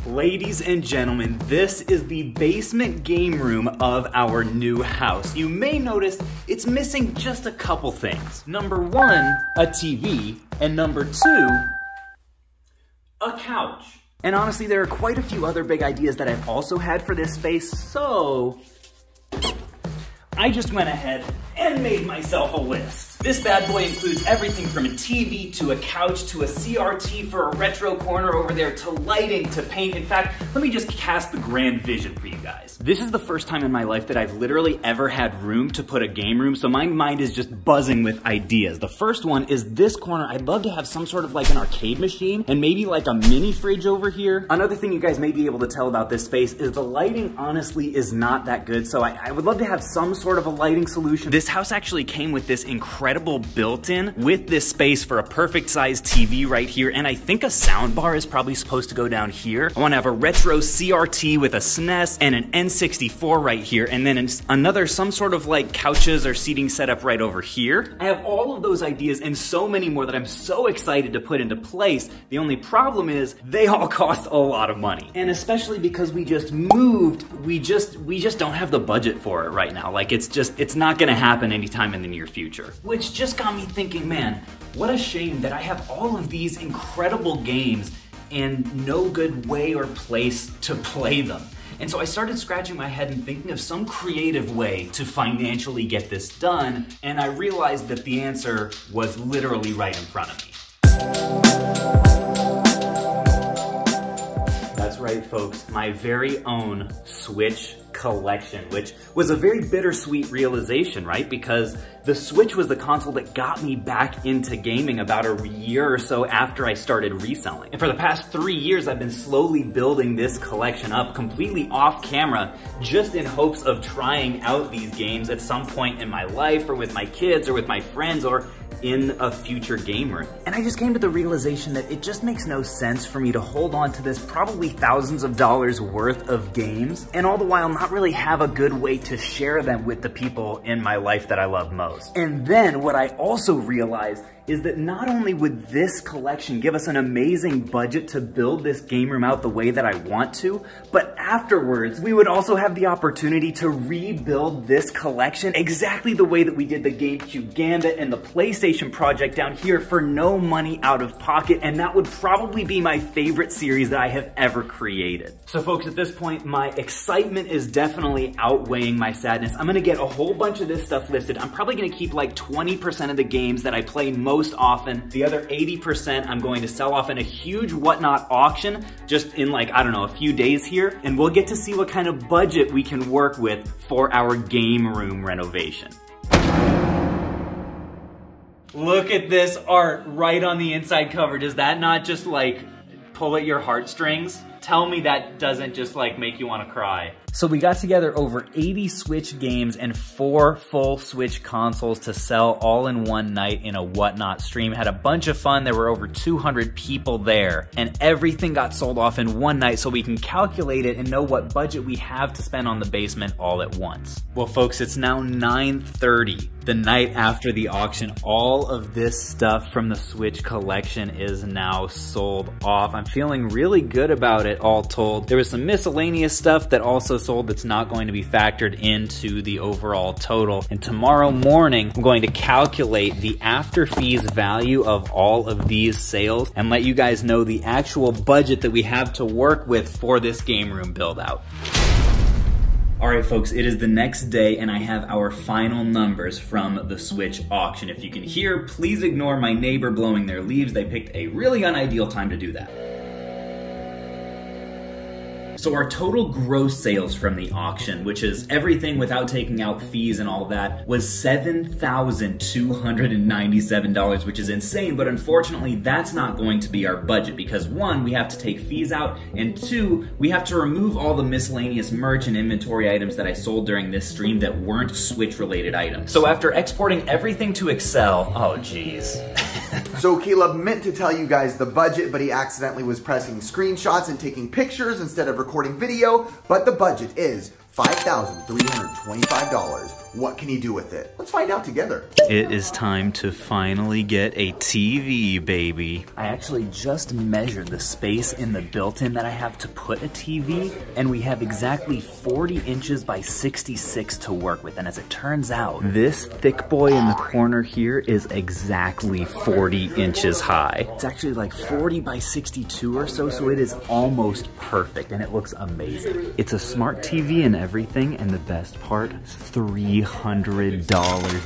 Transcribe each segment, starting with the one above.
Ladies and gentlemen, this is the basement game room of our new house. You may notice it's missing just a couple things. Number one, a TV, and number two, a couch. And honestly, there are quite a few other big ideas that I've also had for this space, so I just went ahead and made myself a list. This bad boy includes everything from a TV to a couch to a CRT for a retro corner over there to lighting to paint. In fact, let me just cast the grand vision for you guys. This is the first time in my life that I've literally ever had room to put a game room, so my mind is just buzzing with ideas. The first one is this corner. I'd love to have some sort of like an arcade machine and maybe like a mini fridge over here. Another thing you guys may be able to tell about this space is the lighting honestly is not that good, so I would love to have some sort of a lighting solution. This house actually came with this incredible built-in with this space for a perfect size TV right here, and I think a sound bar is probably supposed to go down here. I want to have a retro CRT with a SNES and an N64 right here, and then another some sort of like couches or seating setup right over here. I have all of those ideas and so many more that I'm so excited to put into place. The only problem is they all cost a lot of money, and especially because we just moved, we just don't have the budget for it right now. Like it's not gonna happen anytime in the near future, which just got me thinking, man, what a shame that I have all of these incredible games and no good way or place to play them. And so I started scratching my head and thinking of some creative way to financially get this done, and I realized that the answer was literally right in front of me. That's right, folks, my very own Switch collection, which was a very bittersweet realization, right? Because the Switch was the console that got me back into gaming about a year or so after I started reselling. And for the past 3 years, I've been slowly building this collection up completely off camera, just in hopes of trying out these games at some point in my life or with my kids or with my friends or in a future game room. And I just came to the realization that it just makes no sense for me to hold on to this probably thousands of dollars worth of games and all the while not really have a good way to share them with the people in my life that I love most. And then what I also realized is that not only would this collection give us an amazing budget to build this game room out the way that I want to, but afterwards, we would also have the opportunity to rebuild this collection exactly the way that we did the GameCube Gambit and the PlayStation project down here for no money out of pocket, and that would probably be my favorite series that I have ever created. So folks, at this point, my excitement is definitely outweighing my sadness. I'm gonna get a whole bunch of this stuff listed. I'm probably gonna keep like 20% of the games that I play most often. The other 80% I'm going to sell off in a huge whatnot auction just in like, I don't know, a few days here, and we'll get to see what kind of budget we can work with for our game room renovation. Look at this art right on the inside cover. Does that not just like pull at your heartstrings? Tell me that doesn't just like make you want to cry. So we got together over 80 Switch games and 4 full Switch consoles to sell all in one night in a whatnot stream. Had a bunch of fun. There were over 200 people there, and everything got sold off in one night so we can calculate it and know what budget we have to spend on the basement all at once. Well folks, it's now 9:30. The night after the auction, all of this stuff from the Switch collection is now sold off. I'm feeling really good about it all told. There was some miscellaneous stuff that also sold that's not going to be factored into the overall total. And tomorrow morning, I'm going to calculate the after fees value of all of these sales and let you guys know the actual budget that we have to work with for this game room build out. All right, folks, it is the next day and I have our final numbers from the Switch auction. If you can hear, please ignore my neighbor blowing their leaves. They picked a really unideal time to do that. So our total gross sales from the auction, which is everything without taking out fees and all that, was $7,297, which is insane, but unfortunately that's not going to be our budget because 1, we have to take fees out, and 2, we have to remove all the miscellaneous merch and inventory items that I sold during this stream that weren't Switch related items. So after exporting everything to Excel, oh geez. So Caleb meant to tell you guys the budget, but he accidentally was pressing screenshots and taking pictures instead of recording video, but the budget is $5,325. What can he do with it? Let's find out together. It is time to finally get a TV, baby. I actually just measured the space in the built-in that I have to put a TV, and we have exactly 40 inches by 66 to work with. And as it turns out, this thick boy in the corner here is exactly 40 inches high. It's actually like 40 by 62 or so, so it is almost perfect, and it looks amazing. It's a smart TV and everything, and the best part, $300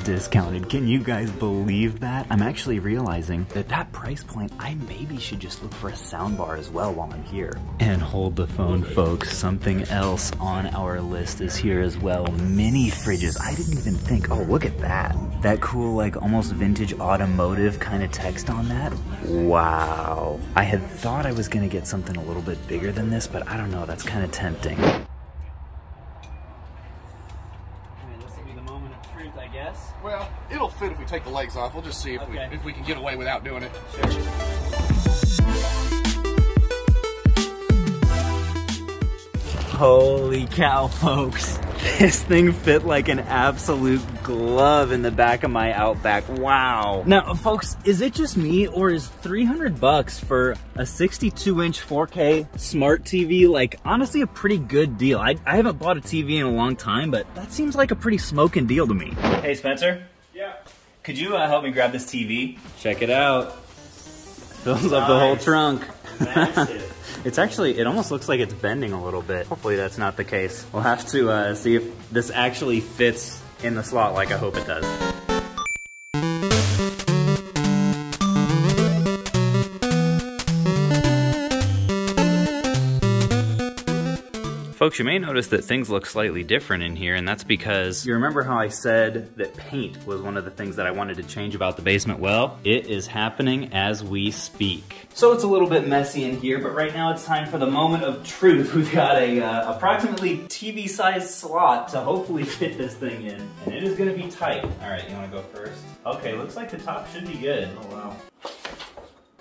discounted. Can you guys believe that? I'm actually realizing that that price point, I maybe should just look for a soundbar as well while I'm here. And hold the phone, folks. Something else on our list is here as well. Mini fridges. I didn't even think, oh, look at that. That cool, like almost vintage automotive kind of text on that. Wow. I had thought I was gonna get something a little bit bigger than this, but I don't know, that's kind of tempting. I guess. Well, it'll fit if we take the legs off. We'll just see if we can get away without doing it. Sure. Holy cow, folks. This thing fit like an absolute glove in the back of my Outback. Wow. Now, folks, is it just me, or is $300 for a 62-inch 4K smart TV, like, honestly a pretty good deal? I haven't bought a TV in a long time, but that seems like a pretty smoking deal to me. Hey, Spencer? Yeah. Could you help me grab this TV? Check it out. Fills up the whole trunk. Massive. It's actually, it almost looks like it's bending a little bit. Hopefully that's not the case. We'll have to see if this actually fits in the slot like I hope it does. Folks, you may notice that things look slightly different in here, and that's because you remember how I said that paint was one of the things that I wanted to change about the basement? Well, it is happening as we speak. So it's a little bit messy in here, but right now it's time for the moment of truth. We've got a approximately TV-sized slot to hopefully fit this thing in, and it is gonna be tight. All right, you wanna go first? Okay, looks like the top should be good. Oh, wow.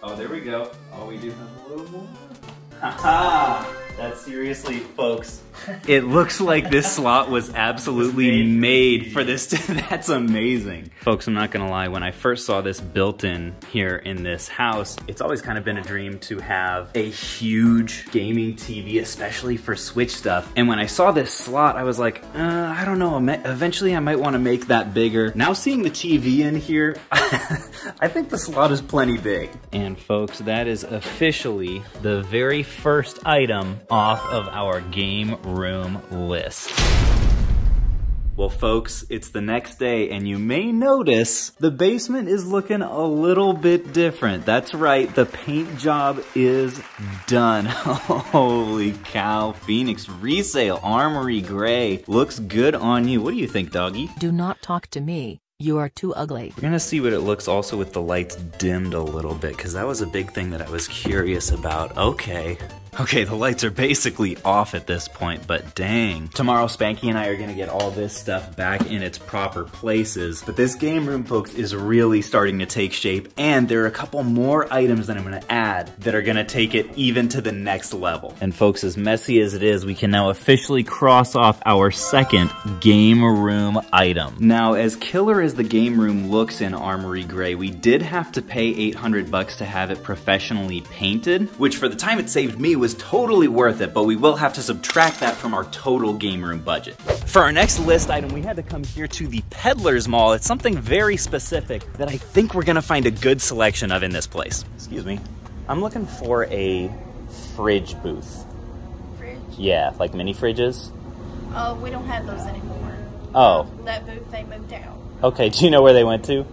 Oh, there we go. Oh, we do have a little more. Haha! That's seriously, folks. It looks like this slot was absolutely made for this. That's amazing. Folks, I'm not gonna lie, when I first saw this built-in here in this house, it's always kind of been a dream to have a huge gaming TV, especially for Switch stuff. And when I saw this slot, I was like, I don't know, eventually I might wanna make that bigger. Now seeing the TV in here, I think the slot is plenty big. And folks, that is officially the very first item off of our game room list. Well, folks, it's the next day, and you may notice the basement is looking a little bit different. That's right, the paint job is done. Holy cow, Phoenix resale, armory gray. Looks good on you. What do you think, doggy? Do not talk to me. You are too ugly. We're gonna see what it looks also with the lights dimmed a little bit, because that was a big thing that I was curious about. Okay, the lights are basically off at this point, but dang. Tomorrow, Spanky and I are gonna get all this stuff back in its proper places. But this game room, folks, is really starting to take shape, and there are a couple more items that I'm gonna add that are gonna take it even to the next level. And folks, as messy as it is, we can now officially cross off our second game room item. Now, as killer as the game room looks in Armory Gray, we did have to pay $800 to have it professionally painted, which for the time it saved me was totally worth it, but we will have to subtract that from our total game room budget. For our next list item, we had to come here to the Peddler's Mall. It's something very specific that I think we're gonna find a good selection of in this place. Excuse me. I'm looking for a fridge booth. Fridge? Yeah, like mini fridges. Oh, we don't have those anymore. Oh. That booth, they moved out. Okay, do you know where they went to?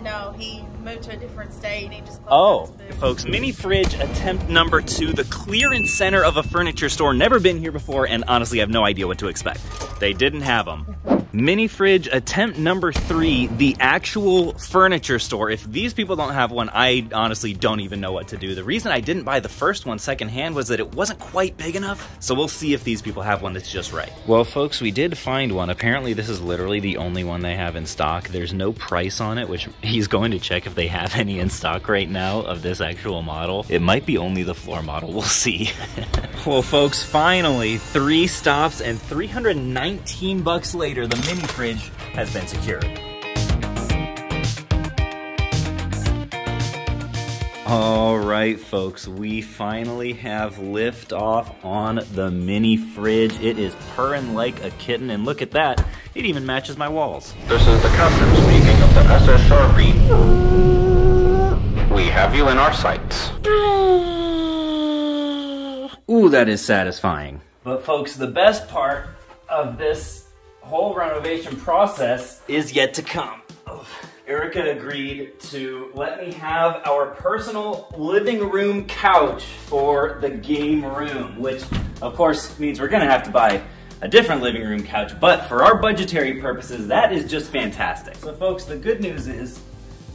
No, he moved to a different state and he just Oh, folks, mini fridge attempt number 2, the clearance center of a furniture store. Never been here before, and honestly have no idea what to expect. They didn't have them. Mini fridge attempt number 3, the actual furniture store. If these people don't have one, I honestly don't even know what to do. The reason I didn't buy the first one secondhand was that it wasn't quite big enough. So we'll see if these people have one that's just right. Well, folks, we did find one. Apparently this is literally the only one they have in stock. There's no price on it, which he's going to check if they have any in stock right now of this actual model. It might be only the floor model, we'll see. Well, folks, finally 3 stops and 319 bucks later, the mini fridge has been secured. All right, folks, we finally have lift off on the mini fridge. It is purring like a kitten, and look at that, it even matches my walls. This is the captain speaking of the SSRB. We have you in our sights. Ooh, that is satisfying. But folks, the best part of this whole renovation process is yet to come. Erica agreed to let me have our personal living room couch for the game room, which of course means we're gonna have to buy a different living room couch, but for our budgetary purposes, that is just fantastic. So folks, the good news is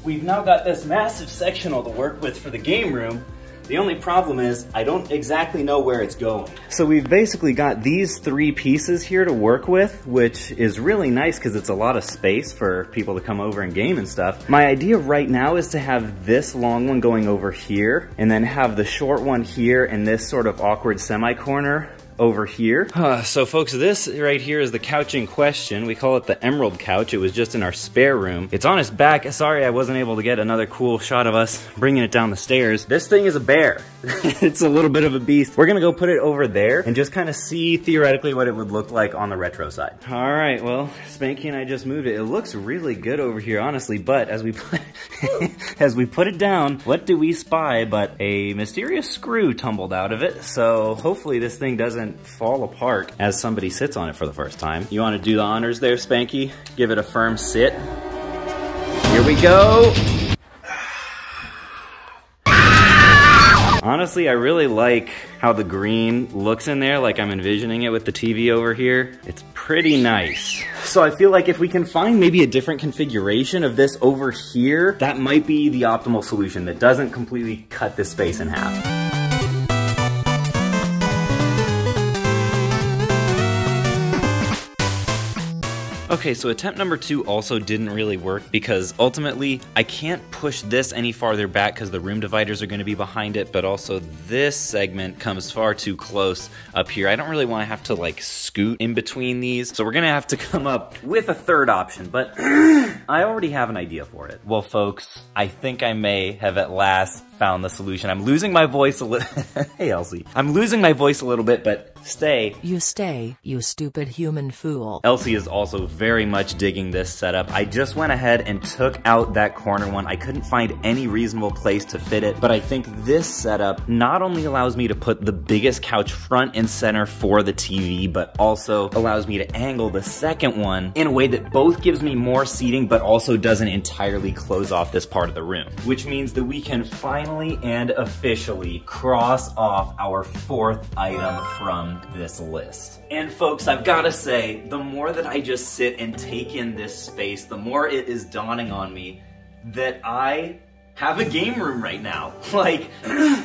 we've now got this massive sectional to work with for the game room. The only problem is I don't exactly know where it's going. So we've basically got these 3 pieces here to work with, which is really nice because it's a lot of space for people to come over and game and stuff. My idea right now is to have this long one going over here and then have the short one here and this sort of awkward semi-corner over here. So folks, this right here is the couch in question. We call it the Emerald couch. It was just in our spare room. It's on its back. Sorry I wasn't able to get another cool shot of us bringing it down the stairs. This thing is a bear. It's a little bit of a beast. We're gonna go put it over there and just kind of see theoretically what it would look like on the retro side. All right, well, Spanky and I just moved it. It looks really good over here, honestly, but as we put, as we put it down, what do we spy but a mysterious screw tumbled out of it. So hopefully this thing doesn't fall apart as somebody sits on it for the first time. You want to do the honors there, Spanky? Give it a firm sit. Here we go. Honestly, I really like how the green looks in there, like I'm envisioning it with the TV over here. It's pretty nice. So I feel like if we can find maybe a different configuration of this over here, that might be the optimal solution that doesn't completely cut this space in half. Okay, so attempt number 2 also didn't really work because ultimately I can't push this any farther back because the room dividers are going to be behind it, but also this segment comes far too close up here. I don't really want to have to like scoot in between these, so we're going to have to come up with a third option, but I already have an idea for it. Well, folks, I think I may have at last found the solution. I'm losing my voice a little. Hey, Elsie. I'm losing my voice a little bit, but stay. You stay, you stupid human fool. Elsie is also very much digging this setup. I just went ahead and took out that corner one. I couldn't find any reasonable place to fit it, but I think this setup not only allows me to put the biggest couch front and center for the TV, but also allows me to angle the second one in a way that both gives me more seating, but also doesn't entirely close off this part of the room, which means that we can finally and officially cross off our 4th item from this list. And folks, I've gotta say, the more that I just sit and take in this space, the more it is dawning on me that I have a game room right now. Like,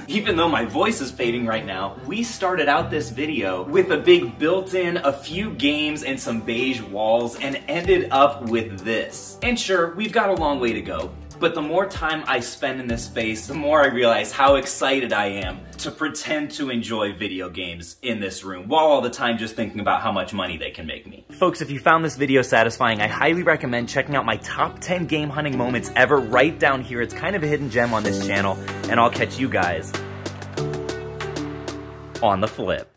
even though my voice is fading right now, we started out this video with a big built-in, a few games and some beige walls and ended up with this. And sure, we've got a long way to go, but the more time I spend in this space, the more I realize how excited I am to pretend to enjoy video games in this room, while all the time just thinking about how much money they can make me. Folks, if you found this video satisfying, I highly recommend checking out my top 10 game hunting moments ever right down here. It's kind of a hidden gem on this channel, and I'll catch you guys on the flip.